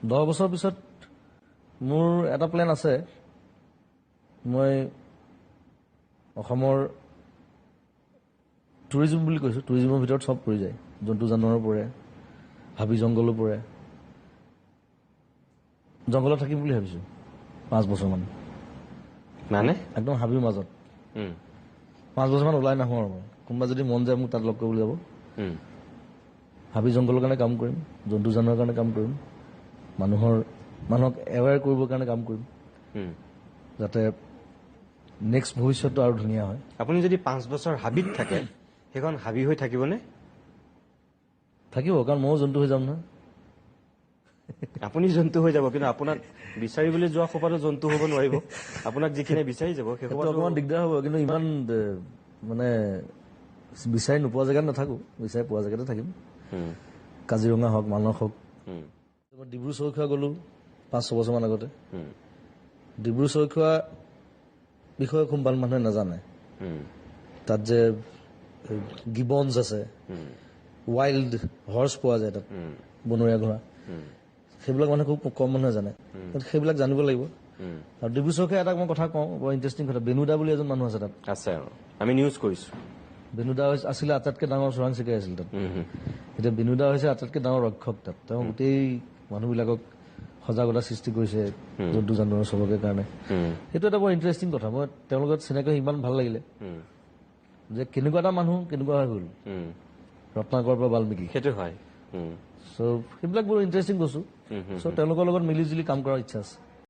10 বছৰ পিছত মোৰ এটা প্লেন আছে মই অসমৰ টুৰিজম বুলি কৈছোঁ টুৰিজমৰ ভিতৰত চব পৰি যায় জন্তু জানোৱাৰ পৰে হাবি জংঘলো পৰে জংঘলত থাকিম বুলি ভাবিছোঁ 5 বছৰমান মানে একদম হাবিৰ মাজত 5 বছৰমান ওলাই নাহোঁ আৰু মই কোনোবা যদি মন যায় মোক তাত লগ কৰিবলৈ যাব হাবি জংঘলৰ কাৰণে কাম কৰিম জন্তু জানোৱাৰ কাৰণে কাম কৰিম মানুহক এৱেৰ কৰিবৰ কাৰণে কাম কৰিম যাতে নেক্সট ভৱিষ্যতটো আৰু ধুনীয়া হয় আপুনি যদি 5 বছৰ হাবিত থাকে সেইখন হাবি হৈ থাকিবনে থাকিব কাৰণ ময়ো জন্তু হৈ যাম নহয় আপুনি জন্তু হৈ যাব কিন্তু আপোনাক বিচাৰিবলৈ যোৱা সোপাতো জন্তু হ'ব নোৱাৰিব আপোনাক যিখিনি বিচাৰি যাব সেই সোপাটো অকণমান দিগদাৰ হ'ব কিন্তু ইমান মানে বিচাৰি নোপোৱা জেগাত নাথাকোঁ বিচাৰি পোৱা জেগাতে থাকিম কাজিৰঙা হওক মানস হওক মই ডিব্ৰু চৈখোৱা গ'লোঁ 5-6 বছৰমান আগতে ডিব্ৰু চৈখোৱা বিষয়ে খুব ভাল মানুহে নাজানে তাত যে গিবনছ আছে ৱাইল্ড হৰ্চ পোৱা যায় তাত বনৰীয়া ঘোঁৰা সেইবিলাক মানুহে খুব কম মানুহে জানে সেইবিলাক জানিব লাগিব আৰু ডিব্ৰু চৈখোৱা এটা মই কথা কওঁ বৰ ইণ্টাৰেষ্টিং কথা বেনুদা বুলি এজন মানুহ আছে তাত আছে আমি নিউজ কৰিছোঁ বেনুদা আছিলে আটাইতকৈ ডাঙৰ চোৰাং চিকাৰী আছিল তাত এতিয়া বেনুদা হৈছে আটাইতকৈ ডাঙৰ ৰক্ষক তাত তেওঁ গোটেই মানুহবিলাকক সজাগতা সৃষ্টি কৰিছে জন্তু জানোৱাৰ চবকে কাৰণে সেইটো এটা বৰ ইণ্টাৰেষ্টিং কথা মই তেওঁৰ লগত চিনাকি ইমান ভাল লাগিলে যে কেনেকুৱা এটা মানুহ কেনেকুৱা হৈ গ'ল ৰত্নাকৰৰ পৰা বাল্মীকি সেইটো হয় চ' সেইবিলাক বৰ ইণ্টাৰেষ্টিং বস্তু চ' তেওঁলোকৰ লগত মিলি জুলি কাম কৰাৰ ইচ্ছা আছে